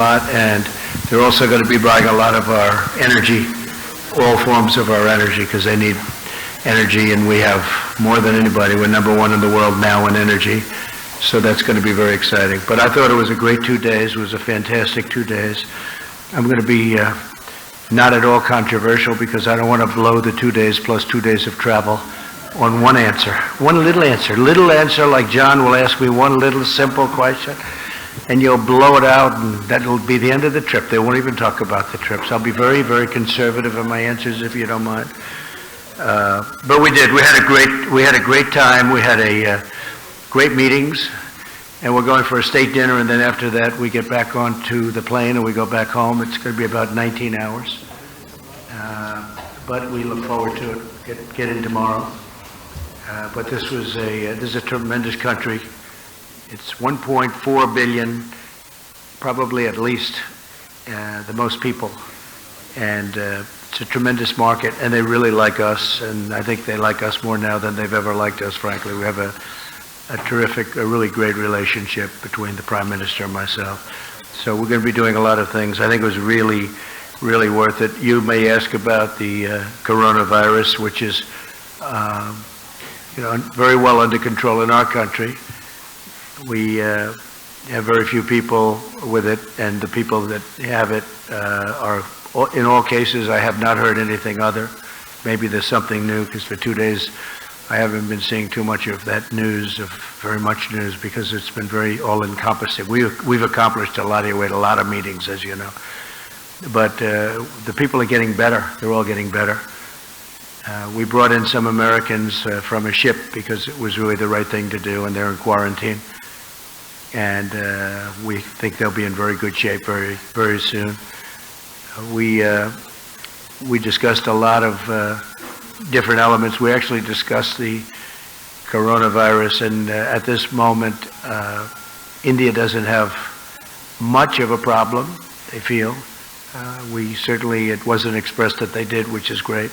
And they're also going to be buying a lot of our energy, all forms of our energy, because they need energy, and we have more than anybody. We're number one in the world now in energy, so that's going to be very exciting. But I thought it was a great 2 days. It was a fantastic 2 days. I'm going to be not at all controversial, because I don't want to blow the 2 days plus 2 days of travel on one answer, one little answer like John will ask me one little simple question, and you'll blow it out, and that'll be the end of the trip. They won't even talk about the trips. I'll be very, very conservative in my answers, if you don't mind. But we did. We had a great time. We had great meetings, and we're going for a state dinner, and then after that we get back onto the plane and we go back home. It's going to be about 19 hours, but we look forward to it. Get in tomorrow. But this is a tremendous country. It's 1.4 billion, probably at least the most people, and it's a tremendous market, and they really like us, and I think they like us more now than they've ever liked us, frankly. We have a terrific, a really great relationship between the Prime Minister and myself. So we're going to be doing a lot of things. I think it was really, really worth it. You may ask about the coronavirus, which is very well under control in our country. We have very few people with it, and the people that have it are, in all cases, I have not heard anything other. Maybe there's something new, because for 2 days I haven't been seeing too much of that news, of very much news, because it's been very all-encompassing. We've accomplished a lot here. We had a lot of meetings, as you know. But the people are getting better. They're all getting better. We brought in some Americans from a ship because it was really the right thing to do, and they're in quarantine. And we think they'll be in very good shape very, very soon. We discussed a lot of different elements. We actually discussed the coronavirus, and at this moment, India doesn't have much of a problem, they feel. It wasn't expressed that they did, which is great.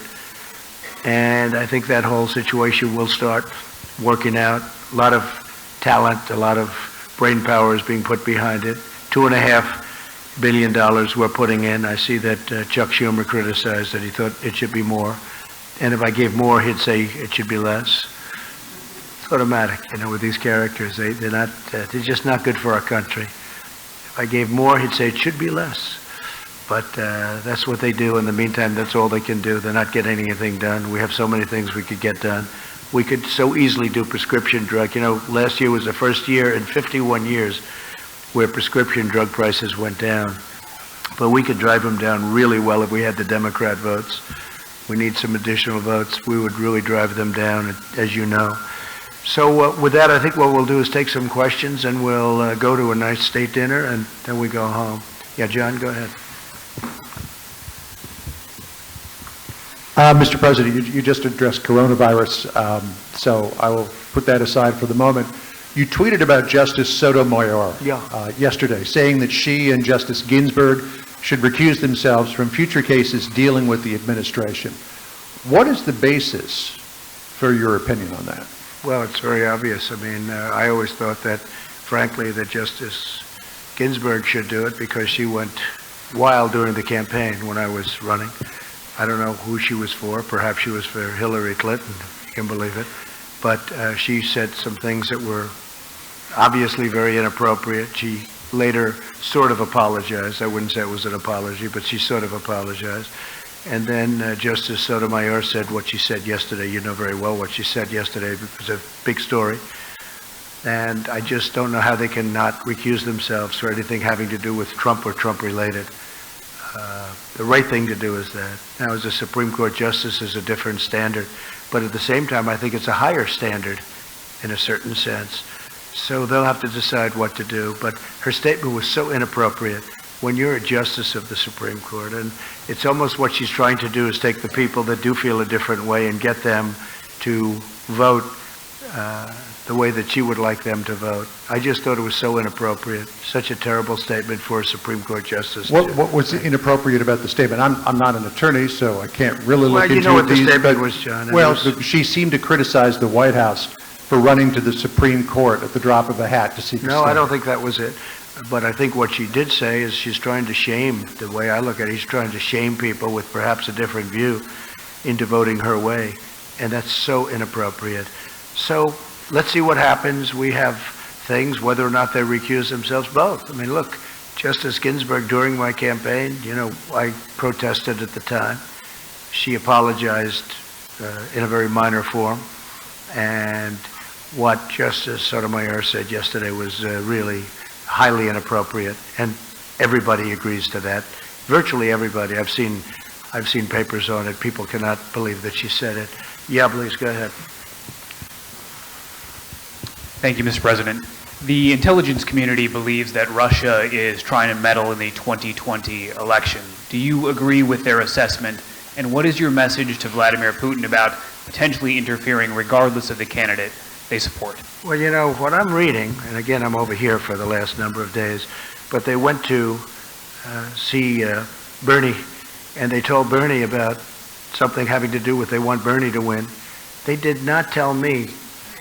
And I think that whole situation will start working out. A lot of talent, a lot of brain power is being put behind it. $2.5 billion we're putting in. I see that Chuck Schumer criticized that he thought it should be more. And if I gave more, he'd say it should be less. It's automatic, with these characters. They're just not good for our country. If I gave more, he'd say it should be less. But that's what they do. In the meantime, that's all they can do. They're not getting anything done. We have so many things we could get done. We could so easily do prescription drug. Last year was the first year in 51 years where prescription drug prices went down. But we could drive them down really well if we had the Democrat votes. We need some additional votes. We would really drive them down, as you know. So with that, I think what we'll do is take some questions, and we'll go to a nice state dinner, and then we go home. Yeah, John, go ahead. Mr. President, you just addressed coronavirus, so I will put that aside for the moment. You tweeted about Justice Sotomayor yesterday, saying that she and Justice Ginsburg should recuse themselves from future cases dealing with the administration. What is the basis for your opinion on that? Well, it's very obvious. I mean, I always thought that, frankly, that Justice Ginsburg should do it, because she went wild during the campaign when I was running. I don't know who she was for. Perhaps she was for Hillary Clinton, you can believe it. But she said some things that were obviously very inappropriate. She later sort of apologized. I wouldn't say it was an apology, but she sort of apologized. And then Justice Sotomayor said what she said yesterday. You know very well what she said yesterday. It was a big story. And I just don't know how they can not recuse themselves for anything having to do with Trump or Trump-related. The right thing to do is that. Now, as a Supreme Court justice is a different standard, but at the same time, I think it's a higher standard in a certain sense. So they'll have to decide what to do. But her statement was so inappropriate when you're a justice of the Supreme Court, and it's almost what she's trying to do is take the people that do feel a different way and get them to vote the way that she would like them to vote. I just thought it was so inappropriate, such a terrible statement for a Supreme Court justice. What was inappropriate about the statement? I'm not an attorney, so I can't really look into these. Well, you know what the statement was, John. Well, she seemed to criticize the White House for running to the Supreme Court at the drop of a hat to seek a No, I don't think that was it. But I think what she did say is she's trying to shame, the way I look at it, she's trying to shame people with perhaps a different view into voting her way. And that's so inappropriate. So let's see what happens. We have things, whether or not they recuse themselves, both. I mean, look, Justice Ginsburg, during my campaign, I protested at the time. She apologized in a very minor form. And what Justice Sotomayor said yesterday was really highly inappropriate, and everybody agrees to that. Virtually everybody. I've seen papers on it. People cannot believe that she said it. Yeah, please, go ahead. Thank you, Mr. President. The intelligence community believes that Russia is trying to meddle in the 2020 election. Do you agree with their assessment? And what is your message to Vladimir Putin about potentially interfering regardless of the candidate they support? Well, what I'm reading, and again, I'm over here for the last number of days, but they went to see Bernie, and they told Bernie about something having to do with they want Bernie to win. They did not tell me.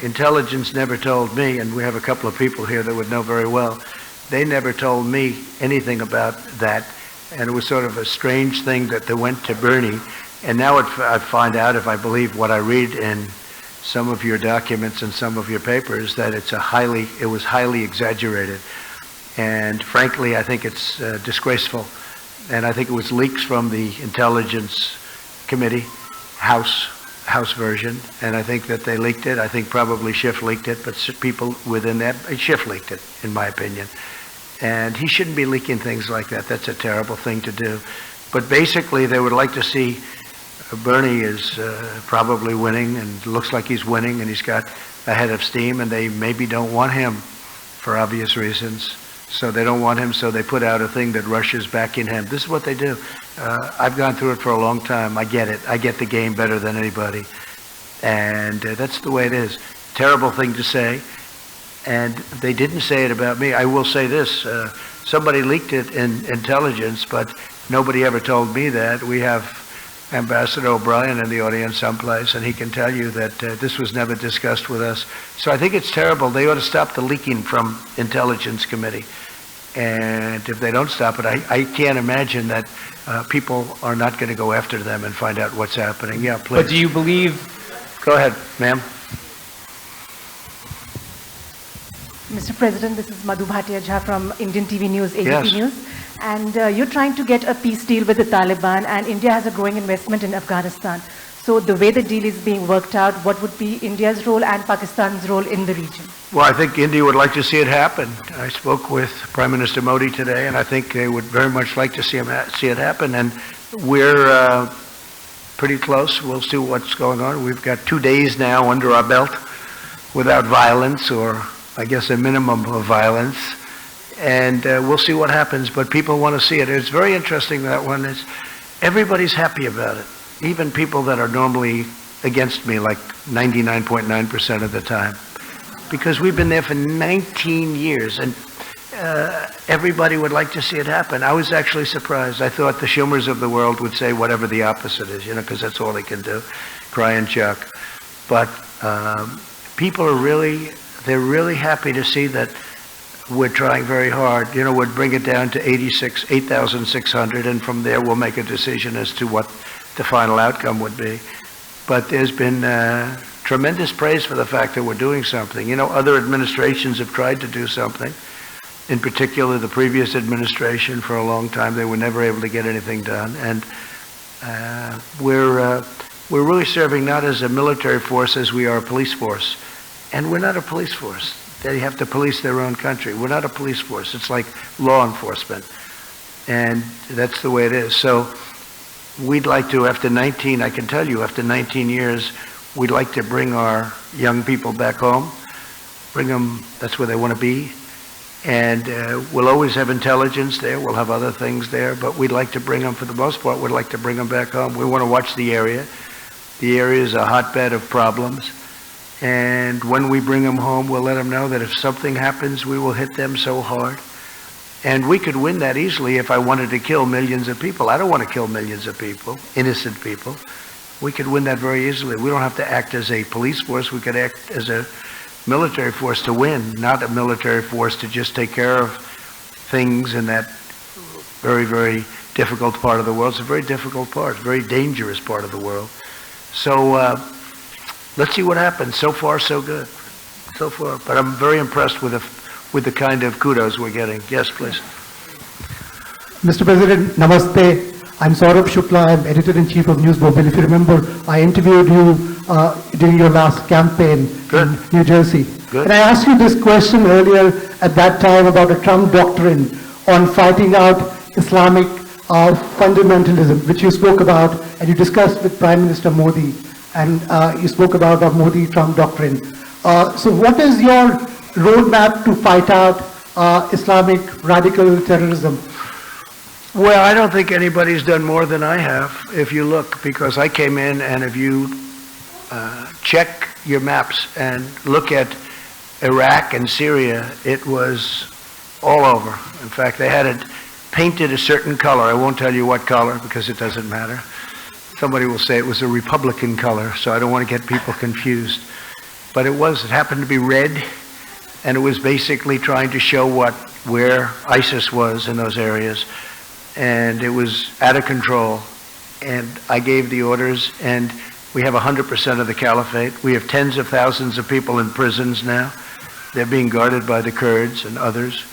Intelligence never told me, and we have a couple of people here that would know very well. They never told me anything about that, and it was sort of a strange thing that they went to Bernie. And now I find out, if I believe what I read in some of your documents and some of your papers, that it was highly exaggerated. And frankly, I think it's disgraceful. And I think it was leaks from the Intelligence Committee, House version, and I think that they leaked it. I think probably Schiff leaked it, but people within that, Schiff leaked it, in my opinion. And he shouldn't be leaking things like that. That's a terrible thing to do. But basically, they would like to see Bernie is probably winning, and looks like he's winning, and he's got a head of steam, and they maybe don't want him for obvious reasons. So they don't want him, so they put out a thing that Russia's backing him. This is what they do. I've gone through it for a long time. I get it. I get the game better than anybody. And that's the way it is. Terrible thing to say. And they didn't say it about me. I will say this. Somebody leaked it in intelligence, but nobody ever told me that. We have Ambassador O'Brien in the audience someplace, and he can tell you that this was never discussed with us. So I think it's terrible. They ought to stop the leaking from Intelligence Committee. And if they don't stop it, I can't imagine that people are not going to go after them and find out what's happening. Yeah, please. But do you believe... Go ahead, ma'am. Mr. President, this is Madhu Bhatia Jha from Indian TV News, ABP Yes. News. And you're trying to get a peace deal with the Taliban, and India has a growing investment in Afghanistan. So the way the deal is being worked out, what would be India's role and Pakistan's role in the region? Well, I think India would like to see it happen. I spoke with Prime Minister Modi today, and I think they would very much like to see it happen. And we're pretty close. We'll see what's going on. We've got 2 days now under our belt without violence, or I guess a minimum of violence. And we'll see what happens, but people want to see it. It's very interesting, that one. Everybody's happy about it, even people that are normally against me, like 99.9% of the time, because we've been there for 19 years, and everybody would like to see it happen. I was actually surprised. I thought the Schumers of the world would say whatever the opposite is, because that's all they can do, cry and chuck. But people are they're really happy to see that we're trying very hard. We'd bring it down to 8,600, and from there we'll make a decision as to what the final outcome would be. But there's been tremendous praise for the fact that we're doing something. Other administrations have tried to do something. In particular, the previous administration, for a long time, they were never able to get anything done. And we're really serving not as a military force as we are a police force. And we're not a police force. They have to police their own country. We're not a police force. It's like law enforcement. And that's the way it is. So we'd like to, after 19 years, we'd like to bring our young people back home, bring them, that's where they want to be. And we'll always have intelligence there. We'll have other things there. But we'd like to bring them, for the most part, we'd like to bring them back home. We want to watch the area. The area is a hotbed of problems. And when we bring them home, we'll let them know that if something happens, we will hit them so hard. And we could win that easily if I wanted to kill millions of people. I don't want to kill millions of people, innocent people. We could win that very easily. We don't have to act as a police force. We could act as a military force to win, not a military force to just take care of things in that very, very difficult part of the world. It's a very difficult part, very dangerous part of the world. So let's see what happens. So far, so good. So far. But I'm very impressed with the kind of kudos we're getting. Yes, please. Mr. President, namaste. I'm Saurabh Shukla. I'm editor-in-chief of News Mobile. If you remember, I interviewed you during your last campaign Good. in New Jersey. Good. And I asked you this question earlier at that time about a Trump doctrine on fighting out Islamic fundamentalism, which you spoke about and you discussed with Prime Minister Modi, and you spoke about a Modi-Trump doctrine. So what is your roadmap to fight out Islamic radical terrorism? Well, I don't think anybody's done more than I have, if you look, because I came in, and if you check your maps and look at Iraq and Syria, it was all over. In fact, they had it painted a certain color. I won't tell you what color because it doesn't matter. Somebody will say it was a Republican color, so I don't want to get people confused. But it happened to be red, and it was basically trying to show where ISIS was in those areas. And it was out of control. And I gave the orders, and we have 100% of the caliphate. We have tens of thousands of people in prisons now. They're being guarded by the Kurds and others.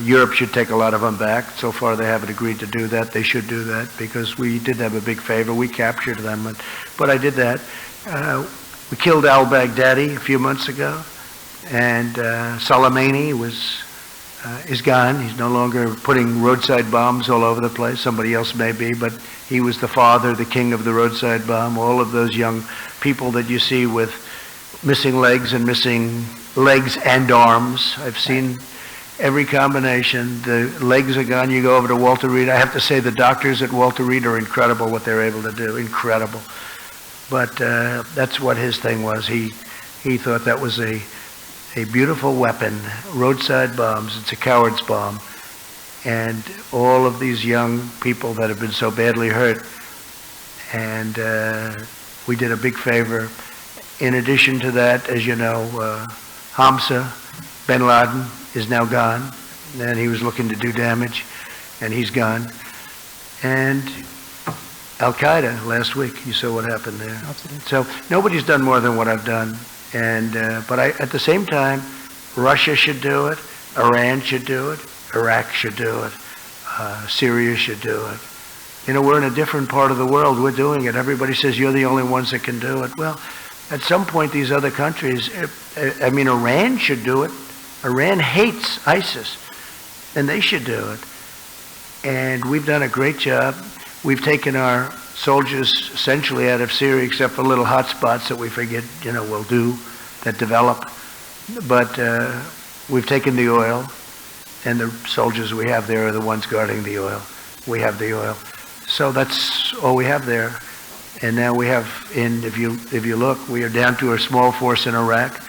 Europe should take a lot of them back. So far, they haven't agreed to do that. They should do that because we did them a big favor. We captured them, but I did that. We killed al-Baghdadi a few months ago, and Soleimani is gone. He's no longer putting roadside bombs all over the place. Somebody else may be, but he was the father, the king of the roadside bomb. All of those young people that you see with missing legs and arms. I've seen every combination. The legs are gone. You go over to Walter Reed. I have to say the doctors at Walter Reed are incredible what they're able to do. Incredible. But that's what his thing was. He thought that was a beautiful weapon, roadside bombs. It's a coward's bomb. And all of these young people that have been so badly hurt, and we did a big favor. In addition to that, as you know, Hamza bin Laden is now gone, and he was looking to do damage, and he's gone. And Al-Qaeda last week, you saw what happened there. Absolutely. So nobody's done more than what I've done. And but at the same time, Russia should do it, Iran should do it, Iraq should do it, Syria should do it. You know, we're in a different part of the world. We're doing it. Everybody says you're the only ones that can do it. Well, at some point, these other countries, Iran should do it. Iran hates ISIS, and they should do it. And we've done a great job. We've taken our soldiers essentially out of Syria, except for little hot spots that we figured, we'll do, that develop. But we've taken the oil, and the soldiers we have there are the ones guarding the oil. We have the oil. So that's all we have there. And now we have, if you look, we are down to a small force in Iraq,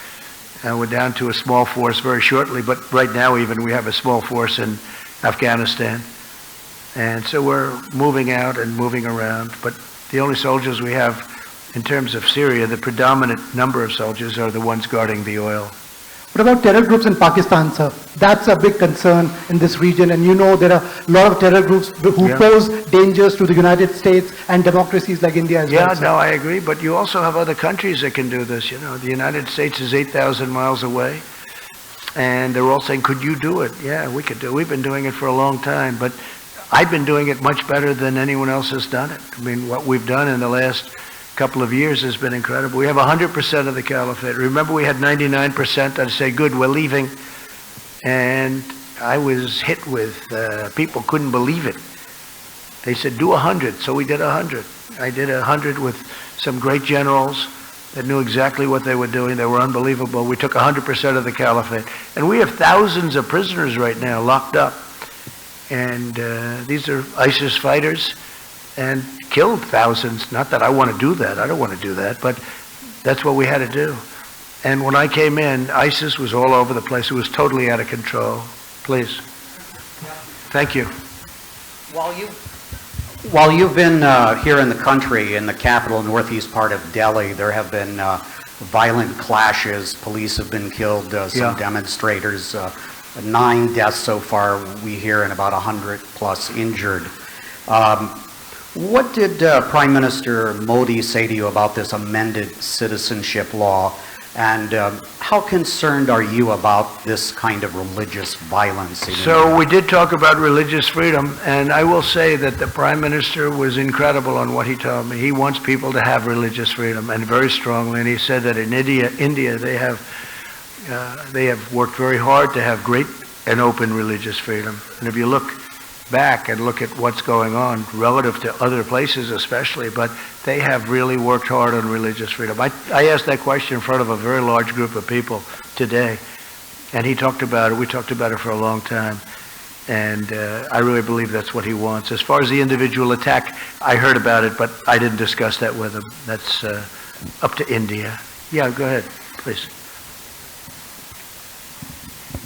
and we're down to a small force very shortly, but right now even we have a small force in Afghanistan. And so we're moving out and moving around, but the only soldiers we have in terms of Syria, the predominant number of soldiers are the ones guarding the oil. What about terror groups in Pakistan, sir? That's a big concern in this region, and there are a lot of terror groups who pose dangers to the United States and democracies like India as well. Yeah, no, I agree, but you also have other countries that can do this. The United States is 8,000 miles away, and they're all saying, could you do it? Yeah, we could do it. We've been doing it for a long time, but I've been doing it much better than anyone else has done it. I mean, what we've done in the last couple of years has been incredible. We have 100% of the caliphate. Remember, we had 99%. I'd say, good, we're leaving. And I was hit with, people couldn't believe it. They said, do 100. So we did 100. I did 100 with some great generals that knew exactly what they were doing. They were unbelievable. We took 100% of the caliphate. And we have thousands of prisoners right now locked up. And these are ISIS fighters, and killed thousands. Not that I want to do that. I don't want to do that. But that's what we had to do. And when I came in, ISIS was all over the place. It was totally out of control. Please. Thank you. While you've been here in the country, in the capital, northeast part of Delhi, there have been violent clashes. Police have been killed, some demonstrators. 9 deaths so far, we hear, and about 100 plus injured. What did Prime Minister Modi say to you about this amended citizenship law? And how concerned are you about this kind of religious violence? So we did talk about religious freedom, and I will say that the Prime Minister was incredible on what he told me. He wants people to have religious freedom, and very strongly, and he said that in India they have worked very hard to have great and open religious freedom. And if you look back and look at what's going on relative to other places especially, but they have really worked hard on religious freedom. I asked that question in front of a very large group of people today, and he talked about it. We talked about it for a long time, and I really believe that's what he wants. As far as the individual attack, I heard about it, but I didn't discuss that with him. That's up to India. Yeah, go ahead, please.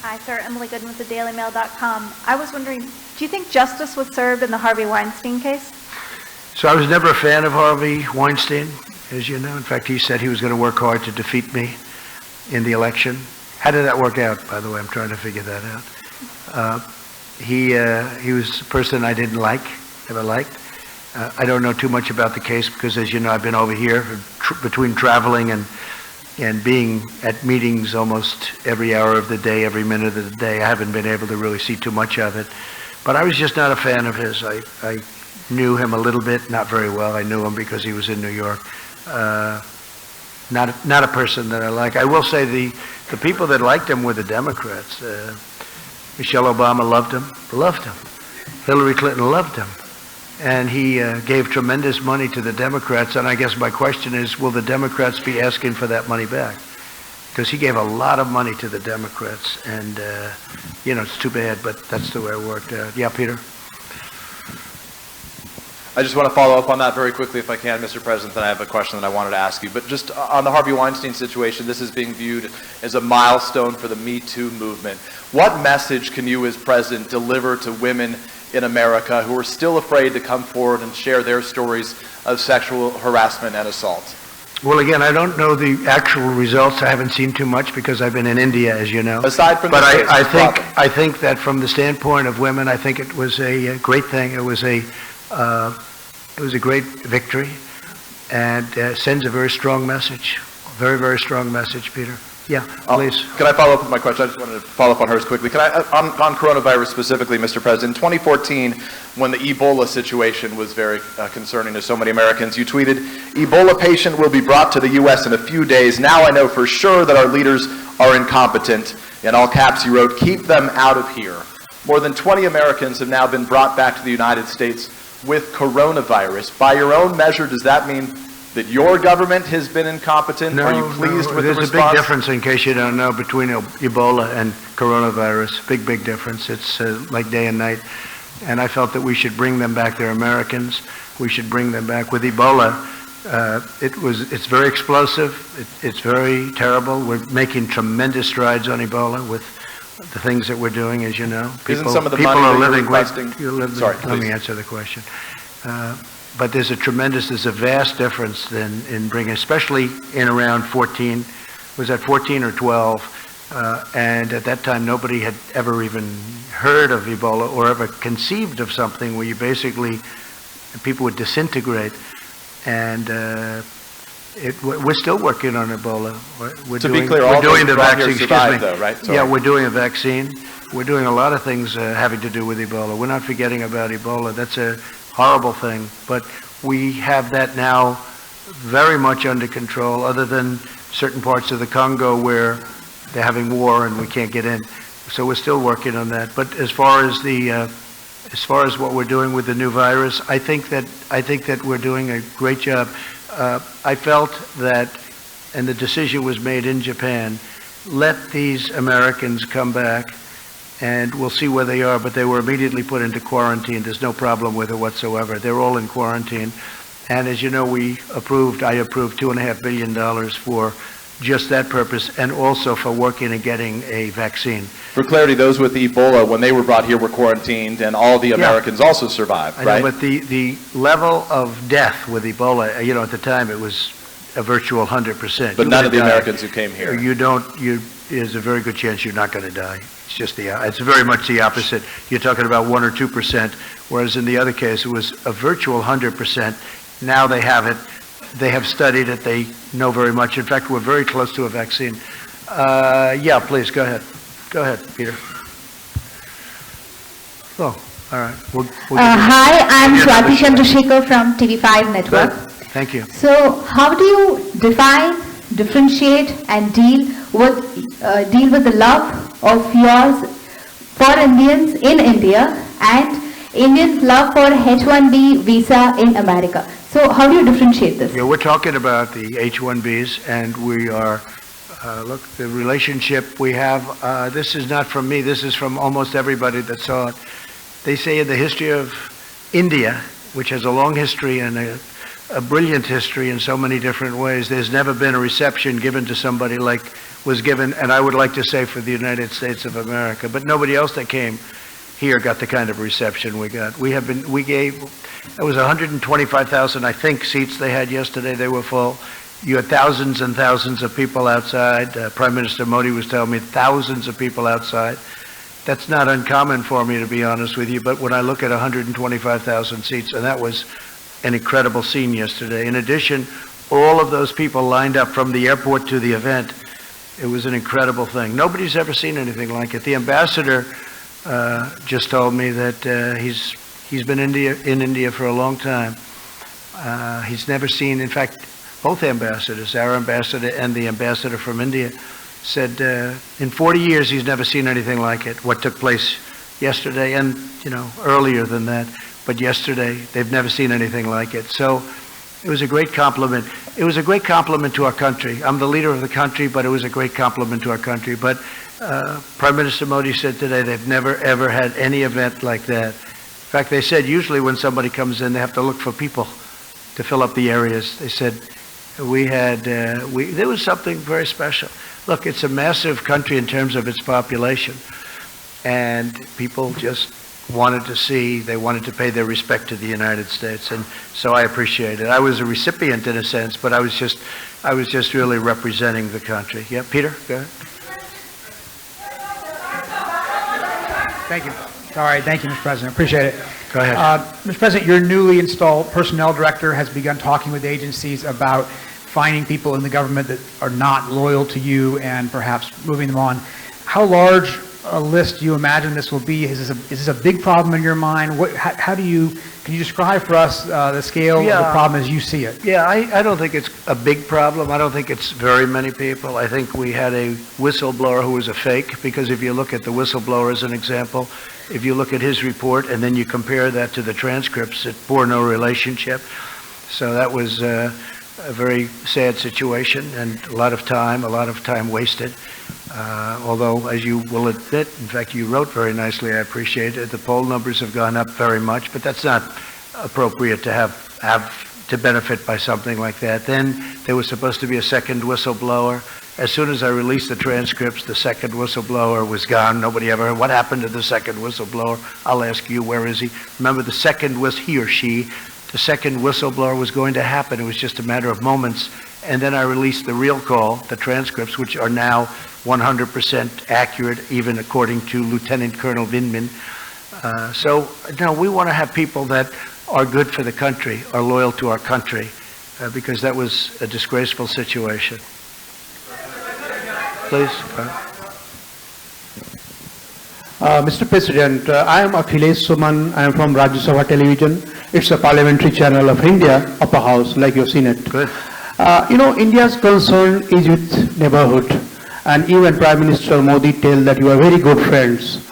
Hi, sir. Emily Goodman with the DailyMail.com. I was wondering, do you think justice was served in the Harvey Weinstein case? So I was never a fan of Harvey Weinstein, as you know. In fact, he said he was going to work hard to defeat me in the election. How did that work out, by the way? I'm trying to figure that out. He was a person I didn't like, never liked. I don't know too much about the case because, as you know, I've been over here between traveling and being at meetings almost every hour of the day, every minute of the day. I haven't been able to really see too much of it. But I was just not a fan of his. I knew him a little bit, not very well. I knew him because he was in New York. Not a person that I like. I will say the people that liked him were the Democrats. Michelle Obama loved him. Hillary Clinton loved him. And he gave tremendous money to the Democrats, and I guess my question is, will the Democrats be asking for that money back? Because he gave a lot of money to the Democrats, and, it's too bad, but that's the way it worked out. Yeah, Peter? I just want to follow up on that very quickly, if I can, Mr. President, then I have a question that I wanted to ask you. But just on the Harvey Weinstein situation, this is being viewed as a milestone for the Me Too movement. What message can you, as president, deliver to women in America who are still afraid to come forward and share their stories of sexual harassment and assault? Well, again, I don't know the actual results. I haven't seen too much because I've been in India, as you know. Aside from but this case, I think that from the standpoint of women, I think it was a great thing. It was a great victory, and sends a very strong message. Very, very strong message, Peter. Yeah, please. Can I follow up with my question? I just wanted to follow up on hers quickly. Can I, on coronavirus specifically, Mr. President, in 2014, when the Ebola situation was very concerning to so many Americans, you tweeted, "Ebola patient will be brought to the U.S. in a few days. Now I know for sure that our leaders are incompetent." In all caps, you wrote, "Keep them out of here." More than 20 Americans have now been brought back to the United States with coronavirus. By your own measure, does that mean that your government has been incompetent? No, are you pleased with the response? There's a big difference, in case you don't know, between Ebola and coronavirus. Big difference. It's like day and night. And I felt that we should bring them back. They're Americans. We should bring them back. With Ebola, it's very explosive. It's very terrible. We're making tremendous strides on Ebola with the things that we're doing, as you know. Isn't some of the money that you're requesting... Sorry, let me answer the question. But there's a vast difference in bringing, especially in around 14, was that 14 or 12? And at that time, nobody had ever even heard of Ebola or ever conceived of something where you basically, people would disintegrate. And we're still working on Ebola. We're doing the vaccine. Survived, though, right? Sorry. Yeah, we're doing a vaccine. We're doing a lot of things having to do with Ebola. We're not forgetting about Ebola. That's a horrible thing, but we have that now very much under control, other than certain parts of the Congo where they're having war and we can't get in. So we're still working on that. But as far as what we're doing with the new virus, I think that we're doing a great job. I felt that, and the decision was made in Japan, let these Americans come back and we'll see where they are, but they were immediately put into quarantine. There's no problem with it whatsoever. They're all in quarantine. And as you know, I approved $2.5 billion for just that purpose, and also for working and getting a vaccine. For clarity, those with Ebola, when they were brought here, were quarantined, and all the Americans also survived, right? I know, but the level of death with Ebola, at the time it was a virtual 100%. But none of the Americans who came here. is a very good chance you're not going to die. It's just it's very much the opposite. You're talking about 1 or 2%, whereas in the other case it was a virtual 100%. Now they have it. They have studied it. They know very much. In fact, we're very close to a vaccine. Yeah, please go ahead. Go ahead, Peter. Oh, all right. We'll Hi, I'm Swati Chandrasekhar from TV5 Network. Good. Thank you. So, how do you define, differentiate, and deal with the love of yours for Indians in India and Indians' love for H-1B visa in America? So, how do you differentiate this? Yeah, we're talking about the H-1Bs, and we are. Look, the relationship we have. This is not from me. This is from almost everybody that saw it. They say in the history of India, which has a long history and a brilliant history in so many different ways, there's never been a reception given to somebody like was given, and I would like to say for the United States of America, but nobody else that came here got the kind of reception we got. We gave, it was 125,000, I think, seats they had yesterday. They were full. You had thousands and thousands of people outside. Prime Minister Modi was telling me thousands of people outside. That's not uncommon for me, to be honest with you, but when I look at 125,000 seats, and that was an incredible scene yesterday. In addition, all of those people lined up from the airport to the event. It was an incredible thing. Nobody's ever seen anything like it. The ambassador just told me that he's been in India for a long time. He's never seen, in fact, both ambassadors, our ambassador and the ambassador from India, said in 40 years he's never seen anything like it, what took place yesterday and, earlier than that. But yesterday, they've never seen anything like it. So it was a great compliment. It was a great compliment to our country. I'm the leader of the country, but it was a great compliment to our country. But Prime Minister Modi said today they've never, ever had any event like that. In fact, they said usually when somebody comes in, they have to look for people to fill up the areas. They said there was something very special. Look, it's a massive country in terms of its population, and people just wanted to pay their respect to the United States, and so I appreciate it. I was a recipient in a sense, but I was just really representing the country. Yeah, Peter, go ahead. Thank you. All right, thank you, Mr. President. Appreciate it. Go ahead. Mr. President, your newly installed personnel director has begun talking with agencies about finding people in the government that are not loyal to you and perhaps moving them on. How large a list do you imagine this will be? Is this a big problem in your mind? Can you describe for us the scale of the problem as you see it? Yeah, I don't think it's a big problem. I don't think it's very many people. I think we had a whistleblower who was a fake, because if you look at the whistleblower as an example, if you look at his report and then you compare that to the transcripts, it bore no relationship. So that was a very sad situation and a lot of time wasted. Although, as you will admit, in fact, you wrote very nicely, I appreciate it, the poll numbers have gone up very much, but that's not appropriate to have to benefit by something like that. Then there was supposed to be a second whistleblower. As soon as I released the transcripts, the second whistleblower was gone. Nobody ever heard what happened to the second whistleblower. I'll ask you, where is he? Remember, the second was he or she. The second whistleblower was going to happen. It was just a matter of moments. And then I released the real call, the transcripts, which are now 100% accurate, even according to Lieutenant Colonel Vindman. So, no, we want to have people that are good for the country, are loyal to our country, because that was a disgraceful situation. Please. Mr. President, I am Akhilesh Suman. I am from Rajya Sabha Television. It's a parliamentary channel of India, upper house, like you've seen it. Good. India's concern is with neighborhood, and you and Prime Minister Modi tell that you are very good friends.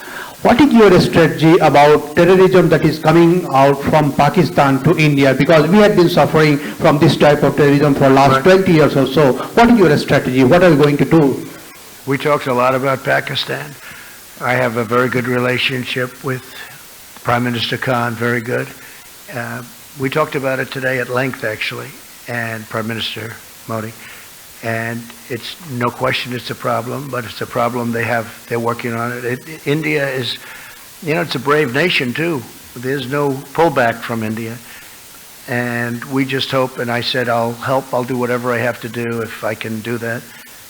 What is your strategy about terrorism that is coming out from Pakistan to India? Because we have been suffering from this type of terrorism for last 20 years or so. What is your strategy? What are you going to do? We talked a lot about Pakistan. I have a very good relationship with Prime Minister Khan, very good. We talked about it today at length, actually, and Prime Minister Modi. And it's no question it's a problem, but it's a problem they're working on it. India is, it's a brave nation too. There's no pullback from India. And we just hope, and I said I'll help, I'll do whatever I have to do if I can do that.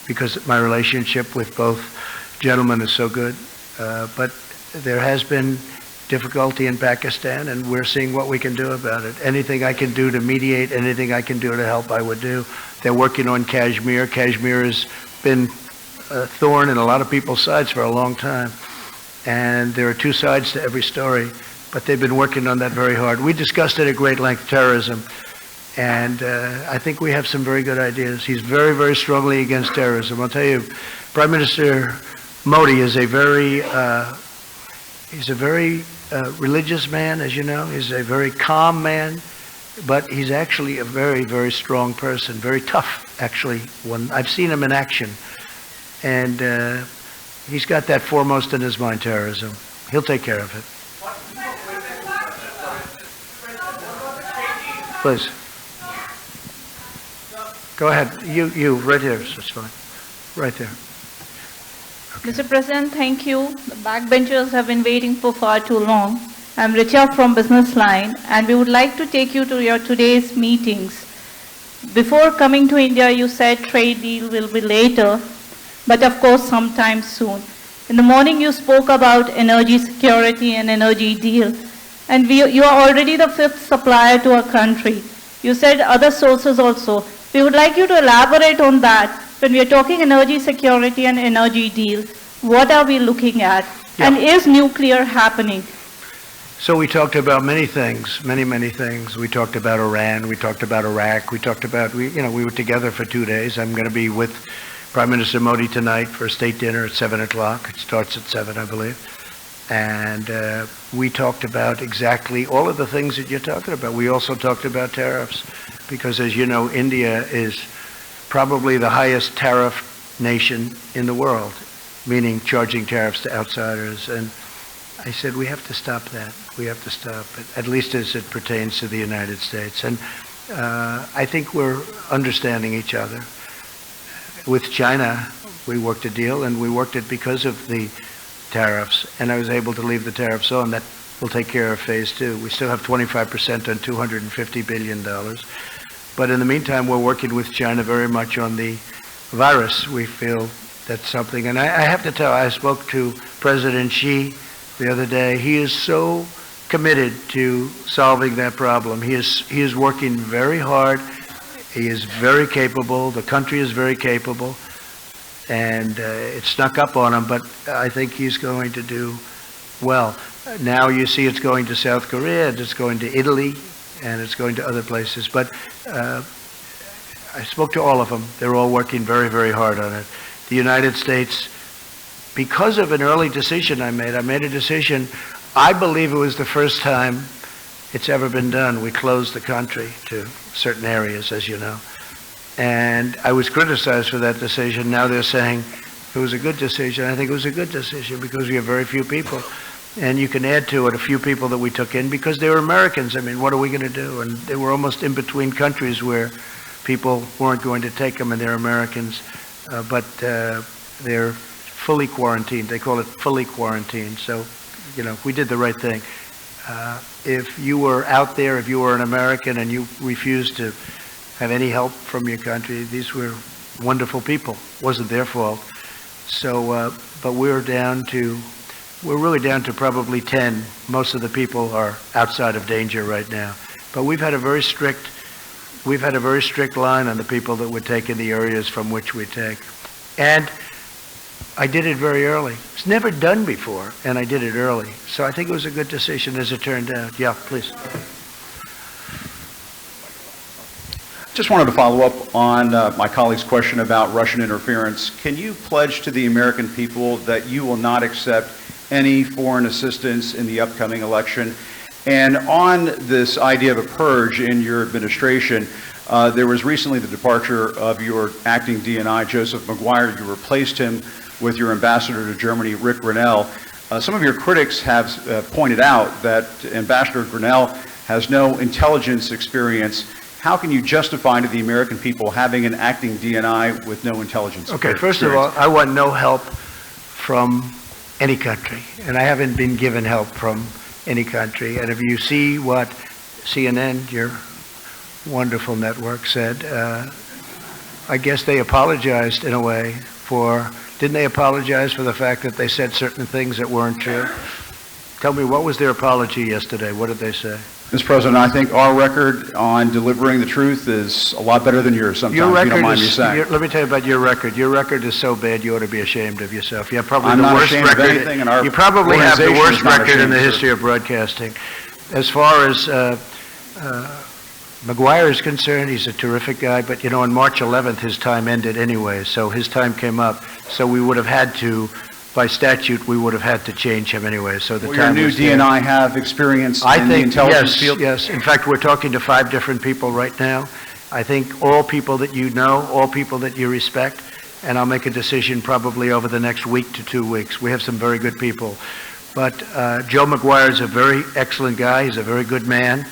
because my relationship with both gentlemen is so good. But there has been difficulty in Pakistan, and we're seeing what we can do about it. Anything I can do to mediate, anything I can do to help, I would do. They're working on Kashmir. Kashmir has been a thorn in a lot of people's sides for a long time. And there are two sides to every story, but they've been working on that very hard. We discussed it at great length, terrorism, and I think we have some very good ideas. He's very, very strongly against terrorism. I'll tell you, Prime Minister Modi is a very religious man, as you know. He's a very calm man, but he's actually a very, very strong person, very tough, actually. When I've seen him in action, and he's got that foremost in his mind, terrorism. He'll take care of it. Please. Go ahead. You, right here. It's fine. Right there. Mr. President, thank you. The backbenchers have been waiting for far too long. I'm Richa from Business Line, and we would like to take you to your today's meetings. Before coming to India, you said trade deal will be later, but of course sometime soon. In the morning, you spoke about energy security and energy deal, and you are already the 5th supplier to our country. You said other sources also. We would like you to elaborate on that. When we are talking energy security and energy deal, what are we looking at? Yeah. And is nuclear happening? So we talked about many things, many things. We talked about Iran, we talked about Iraq, we talked about, we were together for 2 days. I'm going to be with Prime Minister Modi tonight for a state dinner at 7 o'clock. It starts at 7, I believe. And we talked about exactly all of the things that you're talking about. We also talked about tariffs, because as you know, India is probably the highest tariff nation in the world, meaning charging tariffs to outsiders. And I said, we have to stop that. We have to stop it, at least as it pertains to the United States. And I think we're understanding each other. With China, we worked a deal, and we worked it because of the tariffs, and I was able to leave the tariffs on. That will take care of phase 2. We still have 25% on $250 billion. But in the meantime, we're working with China very much on the virus. We feel that's something. And I have to tell, I spoke to President Xi the other day. He is so committed to solving that problem. He is working very hard. He is very capable. The country is very capable. And it snuck up on him, but I think he's going to do well. Now you see it's going to South Korea, and it's going to Italy, and it's going to other places. But I spoke to all of them. They're all working very, very hard on it. The United States, because of an early decision I made a decision, I believe it was the first time it's ever been done. We closed the country to certain areas, as you know. And I was criticized for that decision. Now they're saying it was a good decision. I think it was a good decision because we have very few people. And you can add to it a few people that we took in because they were Americans. I mean, what are we going to do? And they were almost in between countries where people weren't going to take them, and they're Americans. But they're fully quarantined. They call it fully quarantined. So, we did the right thing. If you were out there, if you were an American and you refused to have any help from your country, these were wonderful people. It wasn't their fault. So, but we're really down to probably 10. Most of the people are outside of danger right now. But we've had a very strict line on the people that would take in the areas from which we take. And I did it very early. It's never done before, and I did it early. So I think it was a good decision as it turned out. Yeah, please. Just wanted to follow up on my colleague's question about Russian interference. Can you pledge to the American people that you will not accept any foreign assistance in the upcoming election? And on this idea of a purge in your administration, there was recently the departure of your acting DNI, Joseph McGuire. You replaced him with your ambassador to Germany, Rick Grinnell. Some of your critics have pointed out that Ambassador Grinnell has no intelligence experience. How can you justify to the American people having an acting DNI with no intelligence experience? Okay, first of all, I want no help from any country, and I haven't been given help from any country. And if you see what CNN, your wonderful network, said, I guess they apologized in a way for, didn't they apologize for the fact that they said certain things that weren't true? Tell me, what was their apology yesterday? What did they say? Mr. President, I think our record on delivering the truth is a lot better than yours sometimes, Your if you record don't mind me is, saying. let me tell you about your record. Your record is so bad you ought to be ashamed of yourself. You have probably I'm the not worst ashamed of record. anything, and our You probably have the organization worst is not record in the ashamed, history of broadcasting. As far as McGuire is concerned, he's a terrific guy, but you know, on March 11th, his time ended anyway, so his time came up. So we would have had to, by statute, we would have had to change him anyway, so the Will your time new was there. DNI have experience I in the think, intelligence yes, field? yes. In fact, we're talking to 5 different people right now. I think all people that you know, all people that you respect, and I'll make a decision probably over the next week to 2 weeks. We have some very good people. But Joe McGuire is a very excellent guy. He's a very good man.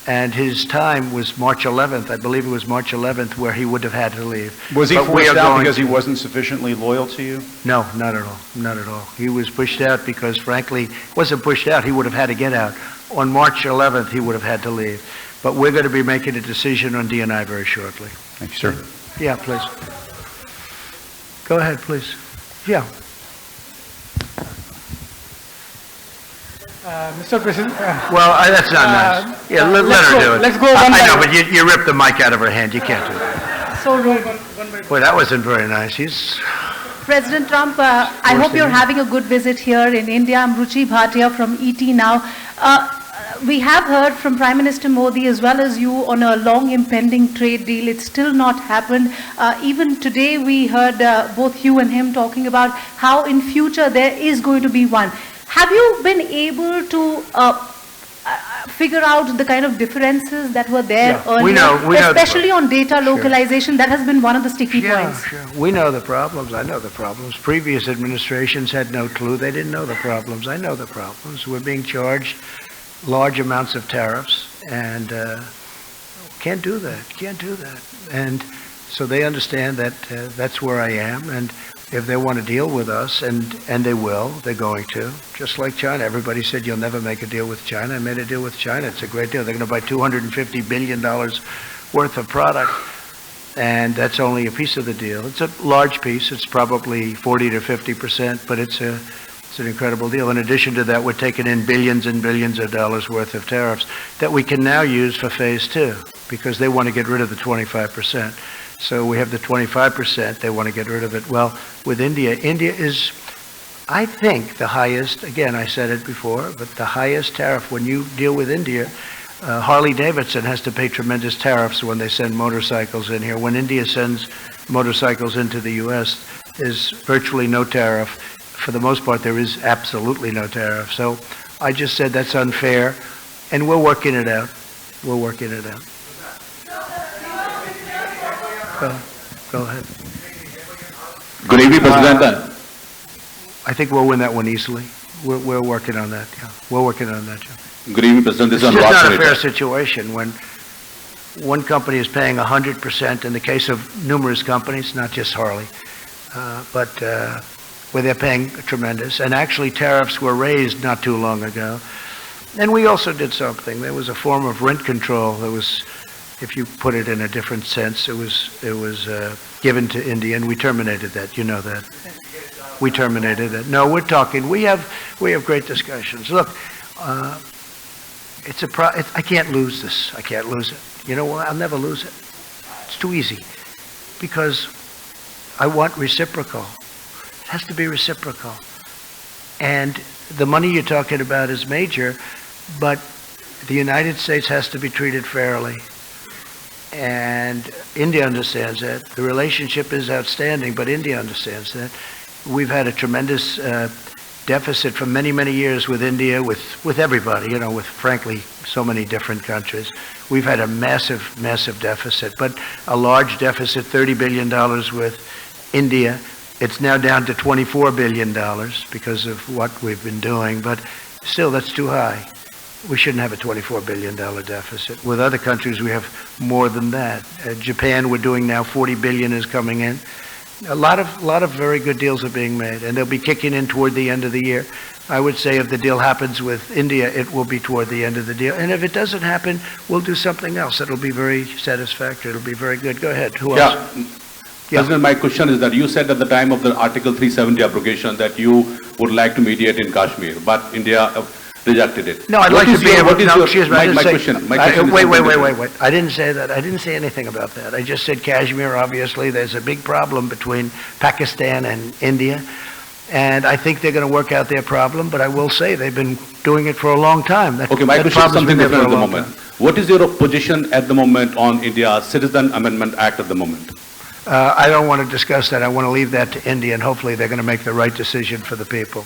And his time was March 11th. I believe it was March 11th where he would have had to leave. Was he But we forced are out going because he to- wasn't sufficiently loyal to you? No, not at all. Not at all. He was pushed out because, frankly, wasn't pushed out. He would have had to get out. On March 11th, he would have had to leave. But we're going to be making a decision on DNI very shortly. Thank you, sir. Yeah, please. Go ahead, please. Yeah. Mr. President. Well, that's not nice. Yeah, let her do it. Let's go one I by know, one. but you ripped the mic out of her hand. You can't do that. So, Boy, that wasn't very nice. He's... President Trump, I hope you're having a good visit here in India. I'm Ruchi Bhatia from ET Now. We have heard from Prime Minister Modi as well as you on a long impending trade deal. It's still not happened. Even today we heard both you and him talking about how in future there is going to be one. Have you been able to figure out the kind of differences that were there earlier? we know especially on data localization, that has been one of the sticky points. Sure. We know the problems. I know the problems. Previous administrations had no clue. They didn't know the problems. I know the problems. We're being charged large amounts of tariffs, and can't do that. Can't do that. And so they understand that that's where I am, and if they want to deal with us, and they will, they're going to, just like China. Everybody said you'll never make a deal with China. I made a deal with China. It's a great deal. They're going to buy $250 billion worth of product, and that's only a piece of the deal. It's a large piece. It's probably 40 to 50%, but it's an incredible deal. In addition to that, we're taking in billions and billions of dollars worth of tariffs that we can now use for phase 2, because they want to get rid of the 25%. So we have the 25%, they want to get rid of it. Well, with India is, I think, the highest, again, I said it before, but the highest tariff when you deal with India. Harley-Davidson has to pay tremendous tariffs when they send motorcycles in here. When India sends motorcycles into the U.S., there's virtually no tariff. For the most part, there is absolutely no tariff. So I just said that's unfair, and we're working it out. We're working it out. Go ahead. Good evening, President. I think we'll win that one easily. We're working on that. Yeah, we're working on that. Yeah. Good evening, President. This is It's just not a Anurag fair Patel. situation when one company is paying 100% in the case of numerous companies, not just Harley, but where they're paying tremendous. And actually, tariffs were raised not too long ago. And we also did something. There was a form of rent control that was, if you put it in a different sense, it was given to India, and we terminated that. You know that. We terminated it. No, we're talking. We have great discussions. Look, I can't lose this. I can't lose it. You know what? I'll never lose it. It's too easy, because I want reciprocal. It has to be reciprocal. And the money you're talking about is major, but the United States has to be treated fairly. And India understands that. The relationship is outstanding, but India understands that. We've had a tremendous deficit for many, many years with India, with everybody, you know, with, frankly, so many different countries. We've had a massive, massive deficit, but a large deficit, $30 billion with India. It's now down to $24 billion because of what we've been doing, but still, that's too high. We shouldn't have a $24 billion deficit. With other countries, we have more than that. Japan, we're doing now, $40 billion is coming in. A lot of very good deals are being made, and they'll be kicking in toward the end of the year. I would say if the deal happens with India, it will be toward the end of the deal. And if it doesn't happen, we'll do something else. It'll be very satisfactory. It'll be very good. Go ahead. Who else? Yeah. President, my question is that you said at the time of the Article 370 abrogation that you would like to mediate in Kashmir, but India rejected it. No, I'd What like is to be your- able, what is no, your- excuse me, I didn't my say. question is Wait, something different. wait. I didn't say that. I didn't say anything about that. I just said Kashmir, obviously, there's a big problem between Pakistan and India. And I think they're going to work out their problem, but I will say they've been doing it for a long time. Okay, my question is something different at the moment. What is your position at the moment on India's Citizen Amendment Act at the moment? I don't want to discuss that. I want to leave that to India, and hopefully they're going to make the right decision for the people.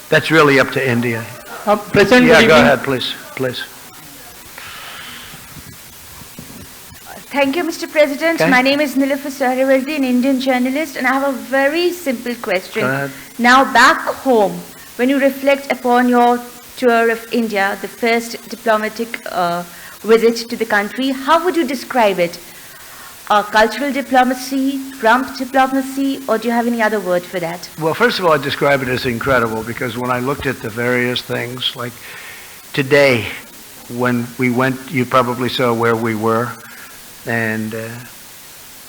That's really up to India. President, Yeah, good go evening. ahead, please. Thank you, Mr. President. Okay. My name is Nilüfer Sahravardi, an Indian journalist, and I have a very simple question. Go ahead. Now, back home, when you reflect upon your tour of India, the first diplomatic visit to the country, how would you describe it? Cultural diplomacy, Trump diplomacy, or do you have any other word for that? Well, first of all, I describe it as incredible because when I looked at the various things, like today, when we went, you probably saw where we were, and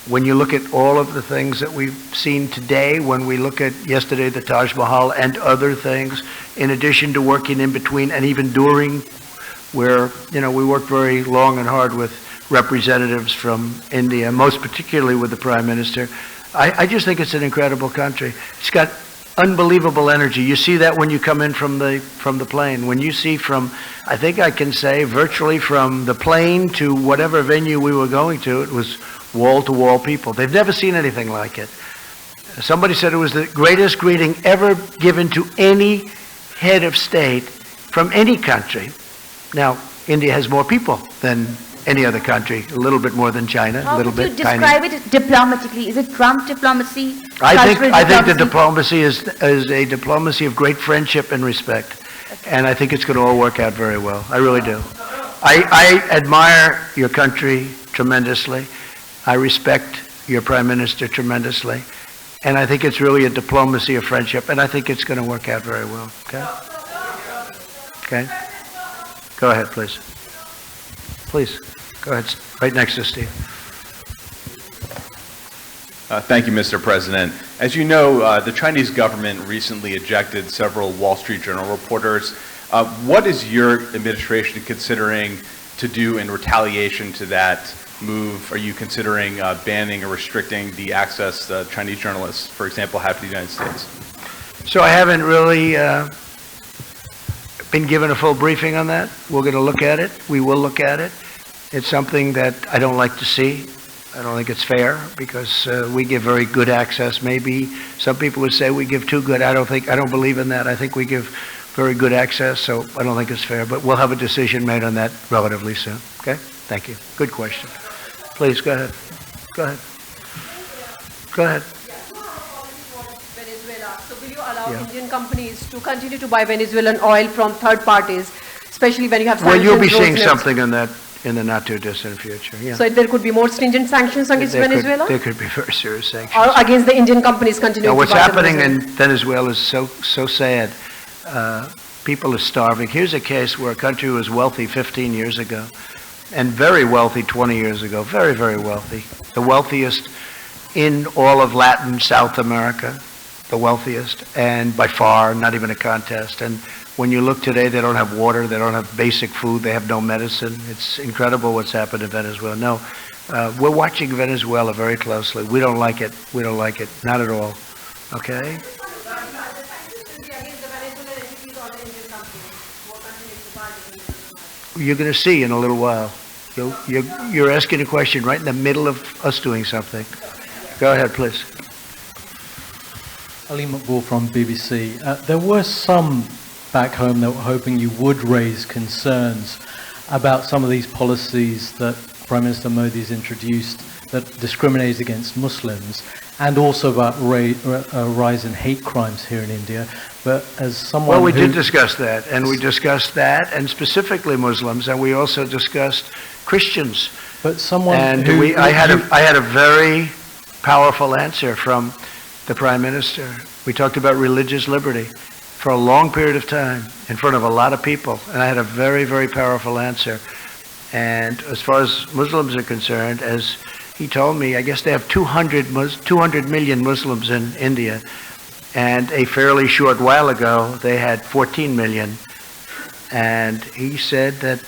when you look at all of the things that we've seen today, when we look at yesterday the Taj Mahal and other things, in addition to working in between and even during, where, you know, we worked very long and hard with representatives from India, most particularly with the Prime Minister. I just think it's an incredible country. It's got unbelievable energy. You see that when you come in from the plane. When you see from, I think I can say, virtually from the plane to whatever venue we were going to, it was wall-to-wall people. They've never seen anything like it. Somebody said it was the greatest greeting ever given to any head of state from any country. Now, India has more people than any other country, a little bit more than China, a little How would you bit tiny. describe it diplomatically? Is it Trump diplomacy? I think the diplomacy? diplomacy is a diplomacy of great friendship and respect, and I think it's going to all work out very well. I really do. I admire your country tremendously. I respect your Prime Minister tremendously, and I think it's really a diplomacy of friendship, and I think it's going to work out very well. Okay? Okay? Go ahead, please. Please, go ahead. Right next to Steve. Thank you, Mr. President. As you know, the Chinese government recently ejected several Wall Street Journal reporters. What is your administration considering to do in retaliation to that move? Are you considering banning or restricting the access Chinese journalists, for example, have to the United States? So I haven't really been given a full briefing on that. We're going to look at it. We will look at it. It's something that I don't like to see. I don't think it's fair because we give very good access. Maybe some people would say we give too good. I don't believe in that. I think we give very good access, so I don't think it's fair. But we'll have a decision made on that relatively soon. Okay? Thank you. Good question. Please, go ahead. Go ahead. Go ahead. Venezuela. So will you allow Indian companies to continue to buy Venezuelan oil from third parties, especially when you have sanctions? Well, you'll be seeing roadmaps? something on that in the not-too-distant future. Yeah. So there could be more stringent sanctions against Venezuela? There could be very serious sanctions. Or against the Indian companies continuing Now, to what's buy the happening in Venezuelan? Venezuela is so sad. People are starving. Here's a case where a country was wealthy 15 years ago and very wealthy 20 years ago. Very, very wealthy. The wealthiest in all of Latin, South America. The wealthiest. And by far, not even a contest. And when you look today, they don't have water. They don't have basic food. They have no medicine. It's incredible what's happened in Venezuela. No, we're watching Venezuela very closely. We don't like it. We don't like it. Not at all. Okay? You're going to see in a little while. You're asking a question right in the middle of us doing something. Go ahead, please. Ali Maqbool from BBC. There were some back home that were hoping you would raise concerns about some of these policies that Prime Minister Modi has introduced that discriminate against Muslims, and also about a rise in hate crimes here in India. But as someone Well, we did discuss that, and we discussed that, and specifically Muslims, and we also discussed Christians. But someone and who I had a very powerful answer from the Prime Minister. We talked about religious liberty for a long period of time in front of a lot of people, and I had a very, very powerful answer. And as far as Muslims are concerned, as he told me, I guess they have 200 million Muslims in India, and a fairly short while ago, they had 14 million. And he said that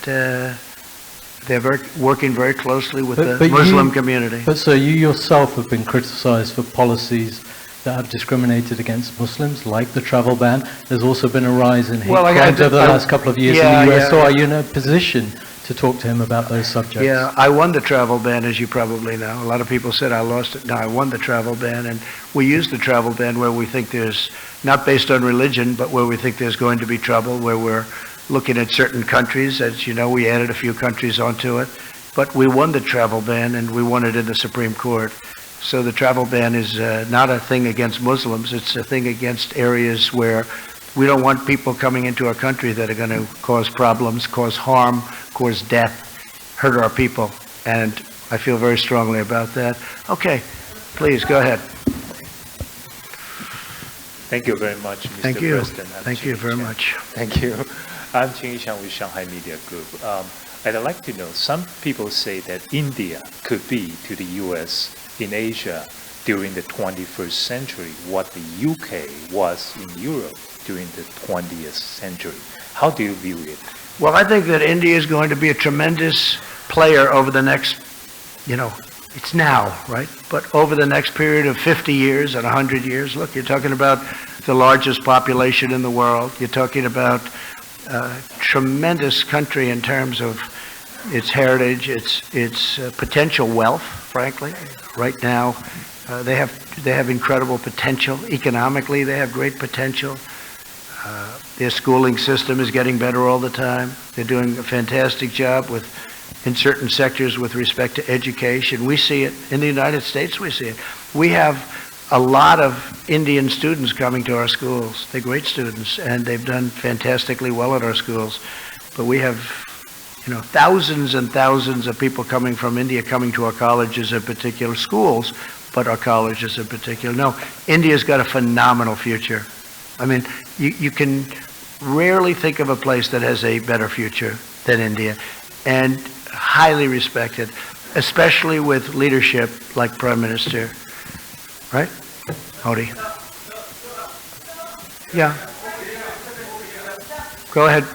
they're working very closely with the Muslim community. But sir, you yourself have been criticized for policies that have discriminated against Muslims, like the travel ban. There's also been a rise in hate crimes over the last couple of years in the US. So are you in a position to talk to him about those subjects? Yeah, I won the travel ban, as you probably know. A lot of people said I lost it. No, I won the travel ban, and we use the travel ban where we think there's, not based on religion, but where we think there's going to be trouble, where we're looking at certain countries. As you know, we added a few countries onto it, but we won the travel ban, and we won it in the Supreme Court. So the travel ban is not a thing against Muslims. It's a thing against areas where we don't want people coming into our country that are going to cause problems, cause harm, cause death, hurt our people. And I feel very strongly about that. Okay, please, go ahead. Thank you very much, Mr. Thank you. President. Thank you very much. Thank you. I'm Jing Xiang with Shanghai Media Group. I'd like to know, some people say that India could be to the U.S. in Asia during the 21st century what the UK was in Europe during the 20th century. How do you view it? Well, I think that India is going to be a tremendous player over the next, it's now, right? But over the next period of 50 years and 100 years, look, you're talking about the largest population in the world. You're talking about a tremendous country in terms of its heritage, its potential wealth, frankly. Right now, they have incredible potential. Economically, they have great potential. Their schooling system is getting better all the time. They're doing a fantastic job in certain sectors with respect to education. We see it in the United States. We see it. We have a lot of Indian students coming to our schools. They're great students, and they've done fantastically well at our schools. But we have, thousands and thousands of people coming from India coming to our colleges in particular, schools, but our colleges in particular. No, India's got a phenomenal future. I mean, you can rarely think of a place that has a better future than India, and highly respected, especially with leadership like Prime Minister, right? Modi. Yeah. Go ahead.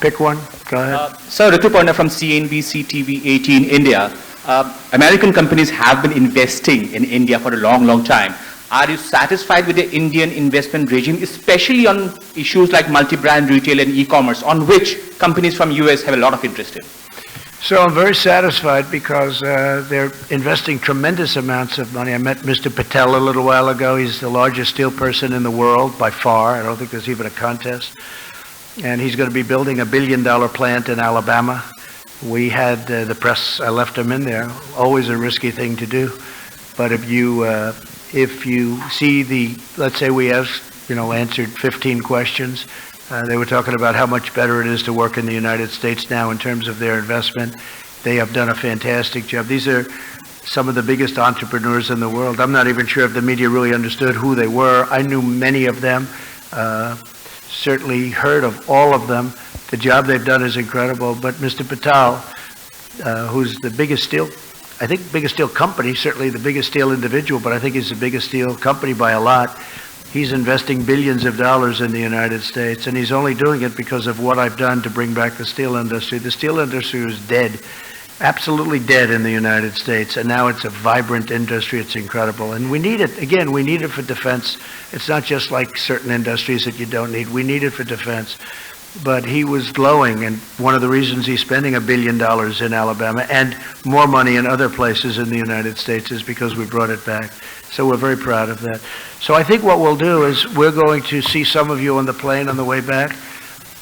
Pick one. Go ahead. Sir, Rituparna from CNBC TV 18 India. American companies have been investing in India for a long, long time. Are you satisfied with the Indian investment regime, especially on issues like multi-brand retail and e-commerce, on which companies from US have a lot of interest in? So I'm very satisfied because they're investing tremendous amounts of money. I met Mr. Patel a little while ago. He's the largest steel person in the world by far. I don't think there's even a contest. And he's going to be building a $1 billion plant in Alabama. We had the press, I left him in there, always a risky thing to do. But if you see let's say we asked, answered 15 questions, they were talking about how much better it is to work in the United States now in terms of their investment. They have done a fantastic job. These are some of the biggest entrepreneurs in the world. I'm not even sure if the media really understood who they were. I knew many of them, certainly heard of all of them. The job they've done is incredible. But Mr. Patel, who's the biggest steel company, certainly the biggest steel individual, but I think he's the biggest steel company by a lot. He's investing billions of dollars in the United States, and he's only doing it because of what I've done to bring back the steel industry. The steel industry was dead, absolutely dead in the United States, and now it's a vibrant industry. It's incredible, and we need it. Again, we need it for defense. It's not just like certain industries that you don't need. We need it for defense. But he was glowing, and one of the reasons he's spending $1 billion in Alabama and more money in other places in the United States is because we brought it back. So we're very proud of that. So I think what we'll do is we're going to see some of you on the plane on the way back.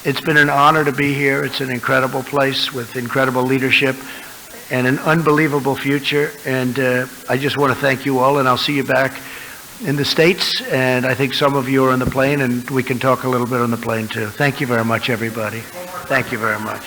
It's been an honor to be here. It's an incredible place with incredible leadership and an unbelievable future. And I just want to thank you all, and I'll see you back in the States, and I think some of you are on the plane, and we can talk a little bit on the plane too. Thank you very much, everybody. Thank you very much.